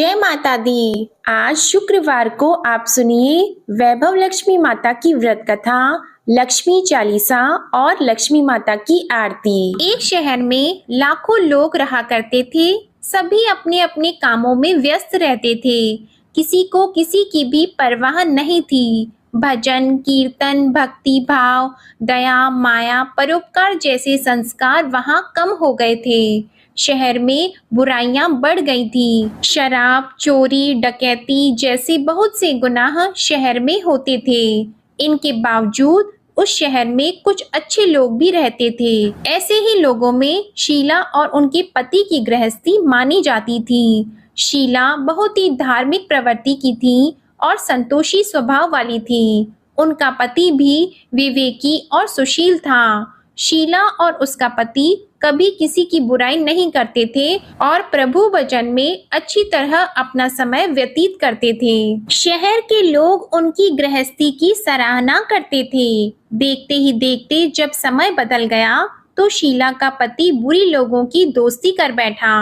जय माता दी। आज शुक्रवार को आप सुनिए वैभव लक्ष्मी माता की व्रत कथा, लक्ष्मी चालीसा और लक्ष्मी माता की आरती। एक शहर में लाखों लोग रहा करते थे। सभी अपने अपने कामों में व्यस्त रहते थे। किसी को किसी की भी परवाह नहीं थी। भजन, कीर्तन, भक्ति भाव, दया, माया, परोपकार जैसे संस्कार वहाँ कम हो गए थे। शहर में बुराइयां बढ़ गई थी। शराब, चोरी, डकैती जैसे बहुत से गुनाह शहर में होते थे। इनके बावजूद उस शहर में कुछ अच्छे लोग भी रहते थे। ऐसे ही लोगों में शीला और उनके पति की गृहस्थी मानी जाती थी। शीला बहुत ही धार्मिक प्रवृत्ति की थी और संतोषी स्वभाव वाली थी। उनका पति भी विवेकी और सुशील था। शीला और उसका पति कभी किसी की बुराई नहीं करते थे और प्रभु भजन में अच्छी तरह अपना समय व्यतीत करते थे। शहर के लोग उनकी गृहस्थी की सराहना करते थे। देखते ही देखते जब समय बदल गया तो शीला का पति बुरी लोगों की दोस्ती कर बैठा।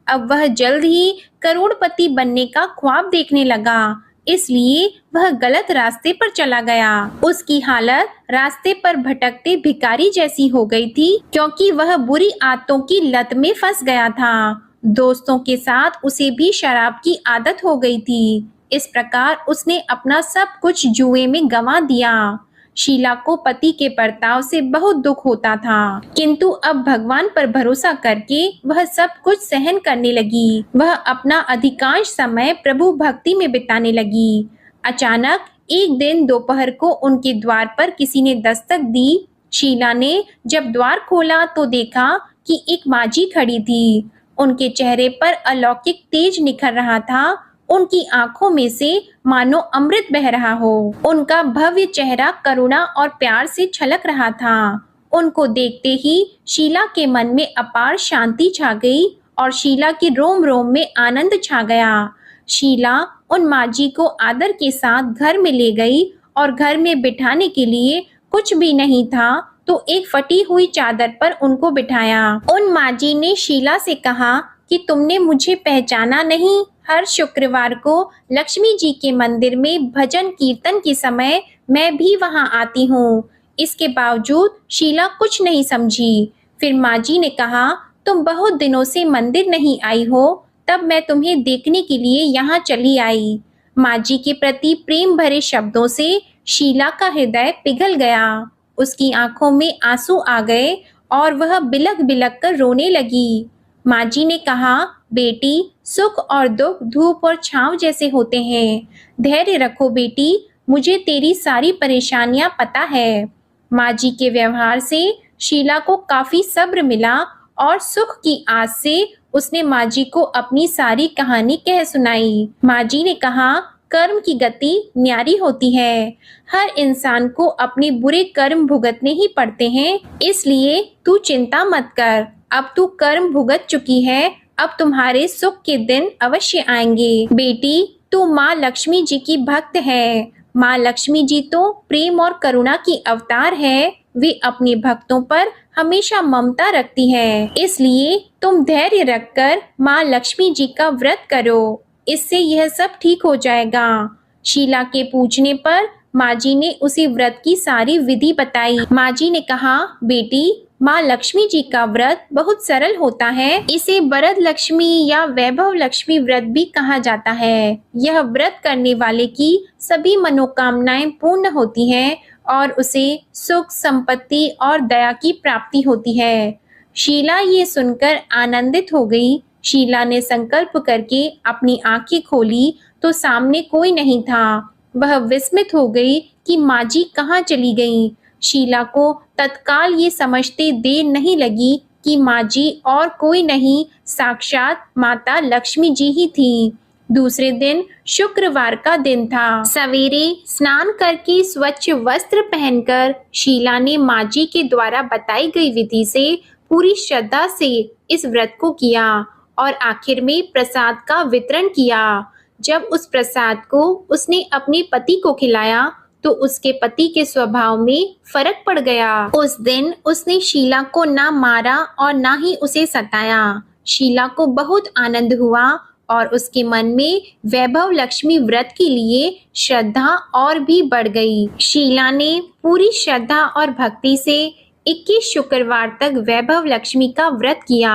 अब वह जल्द ही करोड़पति बनने का ख्वाब देखने लगा, इसलिए वह गलत रास्ते पर चला गया। उसकी हालत रास्ते पर भटकते भिखारी जैसी हो गई थी, क्योंकि वह बुरी आदतों की लत में फंस गया था। दोस्तों के साथ उसे भी शराब की आदत हो गई थी। इस प्रकार उसने अपना सब कुछ जुए में गंवा दिया। शीला को पति के बर्ताव से बहुत दुख होता था, किंतु अब भगवान पर भरोसा करके वह सब कुछ सहन करने लगी। वह अपना अधिकांश समय प्रभु भक्ति में बिताने लगी। अचानक एक दिन दोपहर को उनके द्वार पर किसी ने दस्तक दी। शीला ने जब द्वार खोला तो देखा कि एक माजी खड़ी थी। उनके चेहरे पर अलौकिक तेज निखर रहा था। उनकी आंखों में से मानो अमृत बह रहा हो। उनका भव्य चेहरा करुणा और प्यार से छलक रहा था। उनको देखते ही शीला के मन में अपार शांति छा गई और शीला के रोम रोम में आनंद छा गया। शीला उन माजी को आदर के साथ घर में ले गई और घर में बिठाने के लिए कुछ भी नहीं था तो एक फटी हुई चादर पर उनको बिठाया। उन माजी ने शीला से कहा कि तुमने मुझे पहचाना नहीं। हर शुक्रवार को लक्ष्मी जी के मंदिर में भजन कीर्तन के समय मैं भी वहां आती हूँ। इसके बावजूद शीला कुछ नहीं समझी। फिर माजी ने कहा, तुम बहुत दिनों से मंदिर नहीं आई हो, तब मैं तुम्हें देखने के लिए यहाँ चली आई। माजी के प्रति प्रेम भरे शब्दों से शीला का हृदय पिघल गया। उसकी आंखों में आंसू आ गए और वह बिलख बिलख कर रोने लगी। माजी ने कहा, बेटी, सुख और दुख धूप और छांव जैसे होते हैं। धैर्य रखो बेटी, मुझे तेरी सारी परेशानियां पता है। माजी के व्यवहार से शीला को काफी सब्र मिला और सुख की आस से उसने माजी को अपनी सारी कहानी कह सुनाई। माजी ने कहा, कर्म की गति न्यारी होती है। हर इंसान को अपने बुरे कर्म भुगतने ही पड़ते हैं, इसलिए तू चिंता मत कर। अब तू कर्म भुगत चुकी है, अब तुम्हारे सुख के दिन अवश्य आएंगे। बेटी, तू माँ लक्ष्मी जी की भक्त है। माँ लक्ष्मी जी तो प्रेम और करुणा की अवतार है। वे अपने भक्तों पर हमेशा ममता रखती है, इसलिए तुम धैर्य रखकर माँ लक्ष्मी जी का व्रत करो। इससे यह सब ठीक हो जाएगा। शीला के पूछने पर माजी ने उसी व्रत की सारी विधि बताई। माजी ने कहा, बेटी, माँ लक्ष्मी जी का व्रत बहुत सरल होता है। इसे वरद लक्ष्मी या वैभव लक्ष्मी व्रत भी कहा जाता है। यह व्रत करने वाले की सभी मनोकामनाएं पूर्ण होती हैं और उसे सुख, संपत्ति और दया की प्राप्ति होती है। शीला ये सुनकर आनंदित हो गई। शीला ने संकल्प करके अपनी आंखें खोली तो सामने कोई नहीं था। वह विस्मित हो गई कि माजी कहाँ चली गई। शीला को तत्काल ये समझते देर नहीं लगी कि माजी और कोई नहीं, साक्षात माता लक्ष्मी जी ही थी। दूसरे दिन शुक्रवार का दिन था। सवेरे स्नान करके स्वच्छ वस्त्र पहनकर शीला ने माजी के द्वारा बताई गई विधि से पूरी श्रद्धा से इस व्रत को किया और आखिर में प्रसाद का वितरण किया। जब उस प्रसाद को उसने अपने पति को खिलाया तो उसके पति के स्वभाव में फर्क पड़ गया। उस दिन उसने शीला को ना मारा और ना ही उसे सताया। शीला को बहुत आनंद हुआ और उसके मन में वैभव लक्ष्मी व्रत के लिए श्रद्धा और भी बढ़ गई। शीला ने पूरी श्रद्धा और भक्ति से 21 शुक्रवार तक वैभव लक्ष्मी का व्रत किया।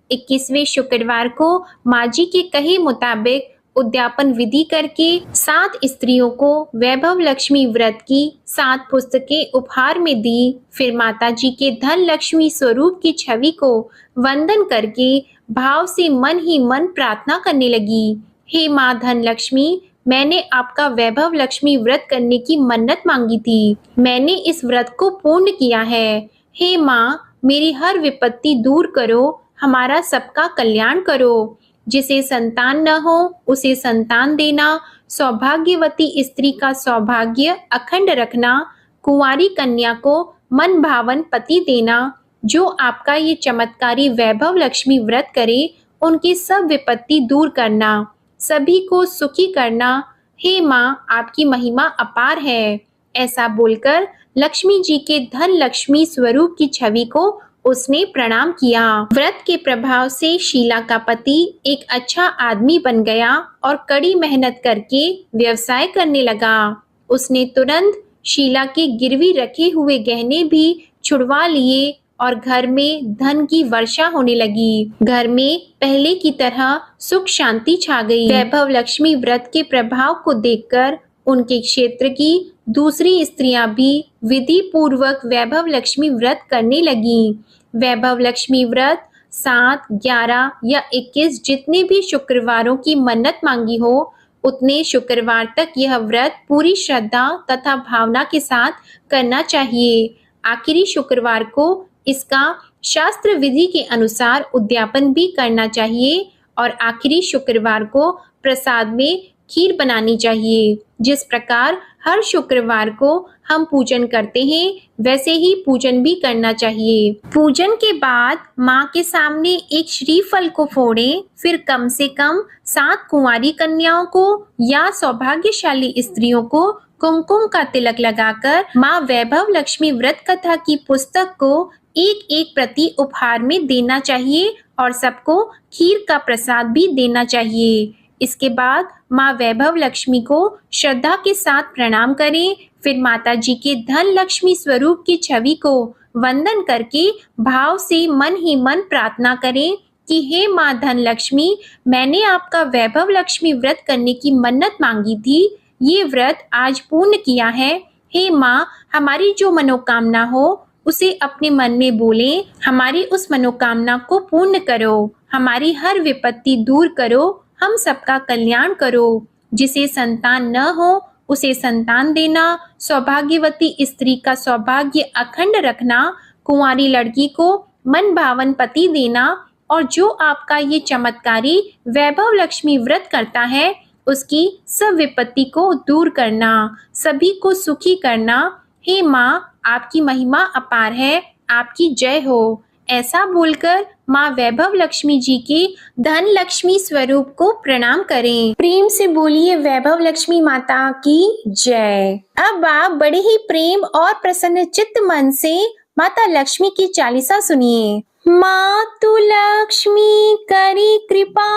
21वें शुक्रवार को माँ जी के कहे मुताबिक उद्यापन विधि करके 7 स्त्रियों को वैभव लक्ष्मी व्रत की 7 पुस्तकें उपहार में दी। फिर माता जी के धन लक्ष्मी स्वरूप की छवि को वंदन करके भाव से मन ही मन प्रार्थना करने लगी। हे माँ धन लक्ष्मी, मैंने आपका वैभव लक्ष्मी व्रत करने की मन्नत मांगी थी। मैंने इस व्रत को पूर्ण किया है। हे माँ, मेरी हर विपत्ति दूर करो, हमारा सबका कल्याण करो। जिसे संतान न हो उसे संतान देना, सौभाग्यवती स्त्री का सौभाग्य अखंड रखना, कुंवारी कन्या को मन भावन पति देना। जो आपका ये चमत्कारी वैभव लक्ष्मी व्रत करे उनकी सब विपत्ति दूर करना, सभी को सुखी करना। हे माँ, आपकी महिमा अपार है। ऐसा बोलकर लक्ष्मी जी के धन लक्ष्मी स्वरूप की छवि को उसने प्रणाम किया। व्रत के प्रभाव से शीला का पति एक अच्छा आदमी बन गया और कड़ी मेहनत करके व्यवसाय करने लगा। उसने तुरंत शीला के गिरवी रखे हुए गहने भी छुड़वा लिए और घर में धन की वर्षा होने लगी। घर में पहले की तरह सुख शांति छा गई। वैभव लक्ष्मी व्रत के प्रभाव को देखकर उनके क्षेत्र की दूसरी स्त्रियां भी विधि पूर्वक वैभव लक्ष्मी व्रत करने लगी। वैभव लक्ष्मी व्रत 7, 11 या 21 जितने भी शुक्रवारों की मन्नत मांगी हो उतने शुक्रवार तक यह व्रत पूरी श्रद्धा तथा भावना के साथ करना चाहिए। आखिरी शुक्रवार को इसका शास्त्र विधि के अनुसार उद्यापन भी करना चाहिए और आखिरी शुक्रवार को प्रसाद में खीर बनानी चाहिए। जिस प्रकार हर शुक्रवार को हम पूजन करते हैं वैसे ही पूजन भी करना चाहिए। पूजन के बाद माँ के सामने एक श्रीफल को फोड़ें, फिर कम से कम 7 कुंवारी कन्याओं को या सौभाग्यशाली स्त्रियों को कुमकुम का तिलक लगाकर माँ वैभव लक्ष्मी व्रत कथा की पुस्तक को एक एक प्रति उपहार में देना चाहिए और सबको खीर का प्रसाद भी देना चाहिए। इसके बाद माँ वैभव लक्ष्मी को श्रद्धा के साथ प्रणाम करें। फिर माता जी के धन लक्ष्मी स्वरूप की छवि को वंदन करके भाव से मन ही मन प्रार्थना करें कि हे माँ धन लक्ष्मी, मैंने आपका वैभव लक्ष्मी व्रत करने की मन्नत मांगी थी, ये व्रत आज पूर्ण किया है। हे माँ, हमारी जो मनोकामना हो उसे अपने मन में बोलें, हमारी उस मनोकामना को पूर्ण करो, हमारी हर विपत्ति दूर करो, हम सबका कल्याण करो। जिसे संतान न हो उसे संतान देना, सौभाग्यवती स्त्री का सौभाग्य अखंड रखना, कुंवारी लड़की को मन भावन पति देना और जो आपका ये चमत्कारी वैभव लक्ष्मी व्रत करता है उसकी सब विपत्ति को दूर करना, सभी को सुखी करना। हे माँ, आपकी महिमा अपार है, आपकी जय हो। ऐसा बोलकर माँ वैभव लक्ष्मी जी के धन लक्ष्मी स्वरूप को प्रणाम करें। प्रेम से बोलिए वैभव लक्ष्मी माता की जय। अब आप बड़े ही प्रेम और प्रसन्न चित्त मन से माता लक्ष्मी की चालीसा सुनिए। मातु लक्ष्मी करी कृपा,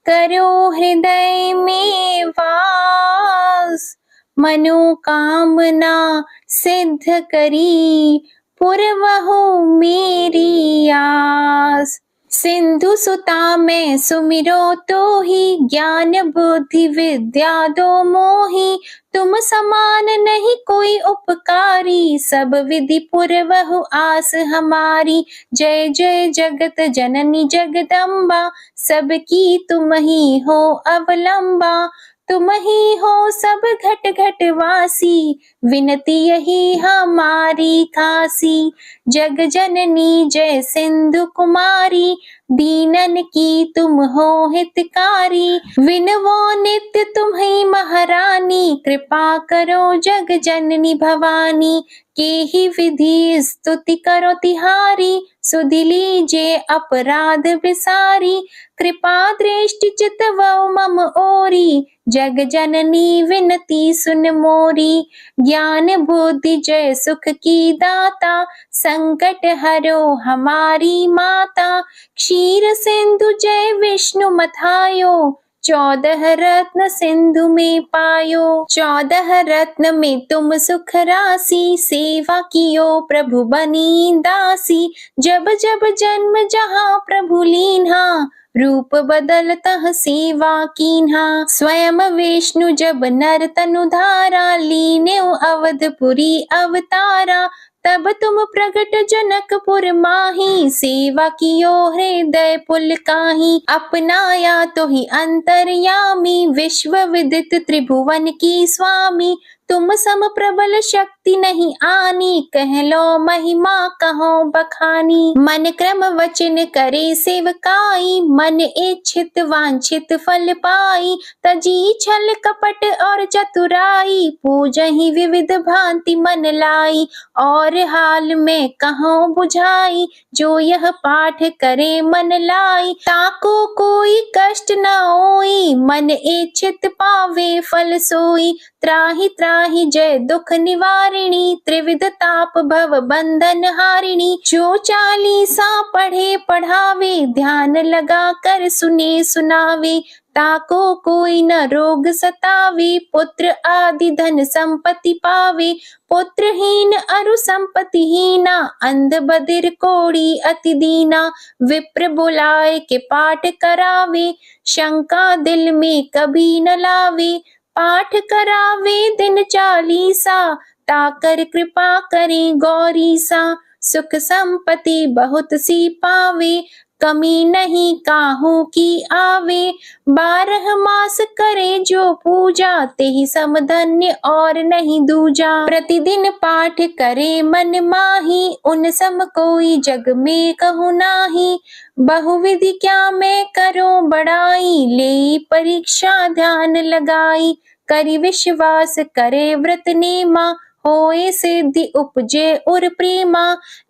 करो हृदय में वास, मनोकामना सिद्ध करी, पुरवहु मेरी आस। सिंधु सुता में सुमिरो तो ही, ज्ञान बुद्धि विद्या दो मोही, तुम समान नहीं कोई उपकारी, सब विधि पुरवहु आस हमारी। जय जय जगत जननी जगदम्बा, सबकी तुम ही हो अवलंबा, तुम ही हो सब घट घट वासी, विनती यही हमारी खासी। जग जननी जय सिंधु कुमारी, दीनन की तुम हो हितकारी, विनवो नित्य तुम्ही महारानी, कृपा करो जग जननी भवानी, के ही विधि स्तुति करो तिहारी, सुधि लीजे अपराध विसारी, कृपा दृष्टि चितवौ मम ओरी, जग जननी विनती सुन मोरी, ज्ञान बुद्धि जय सुख की दाता, संकट हरो हमारी माता, क्षीर सिंधु जय विष्णु मथायो, 14 रत्न सिंधु में पायो, 14 रत्न में तुम सुख राशि, सेवा कियो प्रभु बनी दासी, जब जब जन्म जहाँ प्रभु लीन्हा, रूप बदलतः सेवा कीन्हा, स्वयं विष्णु जब नर तनु धारा, लीने अवधपुरी अवतारा, तब तुम प्रगट जनकपुर माही, सेवा कियो हृदय पुलकाही, अपनाया तो ही अंतर्यामी, विश्व विदित त्रिभुवन की स्वामी, तुम सम प्रबल शक्ति नहीं आनी, कह लो महिमा कहो बखानी, मन क्रम वचन करे सेवकाई, मन इच्छित वांछित फल पाई, तजी छल कपट और चतुराई, पूजहि विविध भांति मन लाई, और हाल में कहो बुझाई, जो यह पाठ करे मन लाई, ताको कोई कष्ट न होई, मन इच्छित पावे फल सोई, त्राहि त्राहि जय दुख निवारिणी, त्रिविध ताप भव बंधन हारिणी, जो चालीसा पढ़े पढ़ावे, ध्यान लगा कर सुने सुनावे, ताको कोई न रोग सतावे, पुत्र आदि धन संपत्ति पावे, पुत्रहीन अरु संपत्तिहीना, अंध बधिर कोढ़ी अति दीना, विप्र बुलाए के पाठ करावे, शंका दिल में कभी न लावे, पाठ करावे दिन चालीसा, ताकर कृपा करे गौरीसा, सुख संपत्ति बहुत सी पावे, कमी नहीं काहू की आवे, 12 मास करे जो पूजा, तेहि सम धन्य और नहीं दूजा, प्रतिदिन पाठ करे मन माही, उन सम कोई जग में कहु नाही, बहुविधि क्या मैं करूं बड़ाई, ले परीक्षा ध्यान लगाई, करि विश्वास करे व्रत नेमा, होए सिद्धि उपजे उर प्रेमा,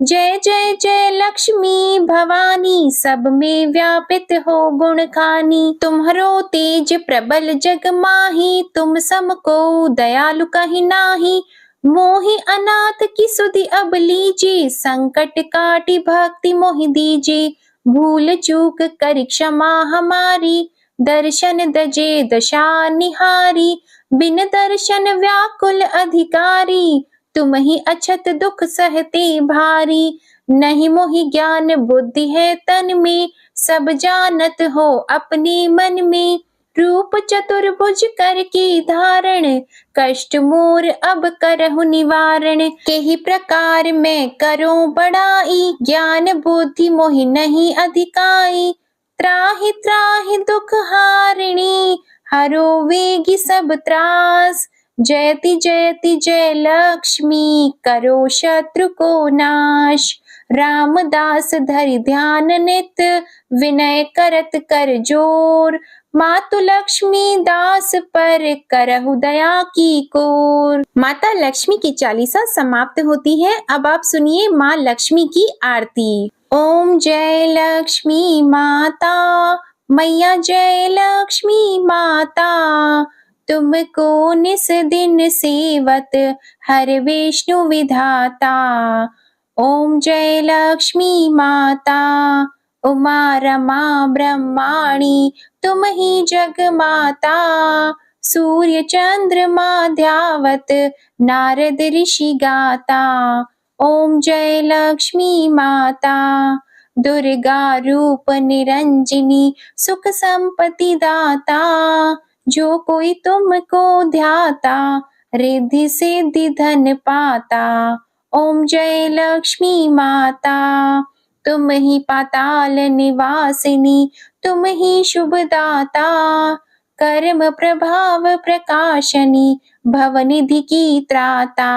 जय जय जय लक्ष्मी भवानी, सब में व्यापित हो गुण खानी, तुम्हरो तेज प्रबल जग माही, तुम सम को दयालु कहि नाही, मोहि अनाथ की सुधि अब लीजे, संकट काटी भक्ति मोहि दीजे, भूल चूक कर क्षमा हमारी, दर्शन दजे दशा निहारी, बिन दर्शन व्याकुल अधिकारी, तुम ही अछत दुख सहते भारी, नहीं मोहि ज्ञान बुद्धि है तन में, सब जानत हो अपने मन में, रूप चतुर्भुज कर के धारण, कष्ट मोर अब करहु निवारण, केहि प्रकार मैं करूं बड़ाई, ज्ञान बुद्धि मोहि नहीं अधिकाई, त्राहि त्राहि दुख हारिणी, हरो वेगी सब त्रास, जयति जयति जय लक्ष्मी, करो शत्रु को नाश, रामदास धरि ध्यान नित, विनय करत कर जोर, मातु लक्ष्मी दास पर करहु दया की कोर। माता लक्ष्मी की चालीसा समाप्त होती है। अब आप सुनिए माँ लक्ष्मी की आरती। ओम जय लक्ष्मी माता, मैया जय लक्ष्मी माता, तुमको निस दिन सेवत हर विष्णु विधाता, ओम जय लक्ष्मी माता, उमा रमा ब्रह्माणी, तुम ही जग माता, सूर्य चंद्रमा ध्यावत नारद ऋषि गाता, ओम जय लक्ष्मी माता, दुर्गा रूप निरंजनी, सुख संपत्ति दाता, जो कोई तुमको ध्याता, रिद्धि सिद्धि धन पाता, ओम जय लक्ष्मी माता, तुम ही पाताल निवासिनी, तुम ही शुभ दाता, कर्म प्रभाव प्रकाशनी, भवनिधि की त्राता,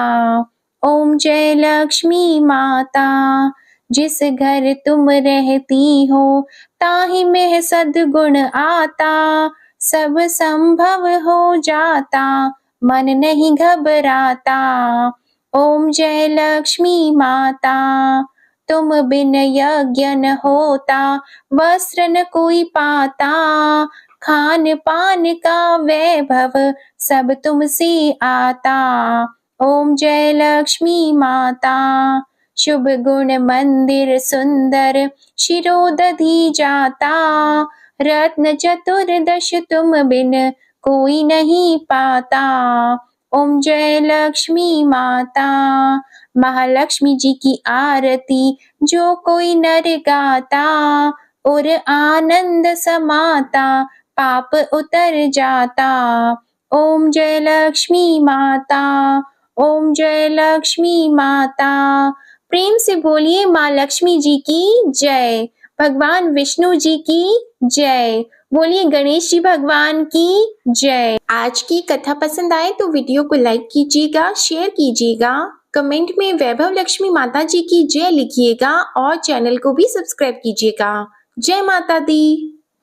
ओम जय लक्ष्मी माता, जिस घर तुम रहती हो ताहि में सद्गुण आता, सब संभव हो जाता, मन नहीं घबराता, ओम जय लक्ष्मी माता, तुम बिन यज्ञ न होता, वस्त्र न कोई पाता, खान पान का वैभव सब तुमसे आता। ओम जय लक्ष्मी माता। शुभ गुण मंदिर सुंदर, शिरोदधि जाता, रत्न चतुर्दश तुम बिन कोई नहीं पाता। ओम जय लक्ष्मी माता। महालक्ष्मी जी की आरती जो कोई नर गाता, और आनंद समाता, पाप उतर जाता। ओम जय लक्ष्मी माता। ओम जय लक्ष्मी माता। प्रेम से बोलिए माँ लक्ष्मी जी की जय। भगवान विष्णु जी की जय। बोलिए गणेश जी भगवान की जय। आज की कथा पसंद आए तो वीडियो को लाइक कीजिएगा, शेयर कीजिएगा, कमेंट में वैभव लक्ष्मी माता जी की जय लिखिएगा और चैनल को भी सब्सक्राइब कीजिएगा। जय माता दी।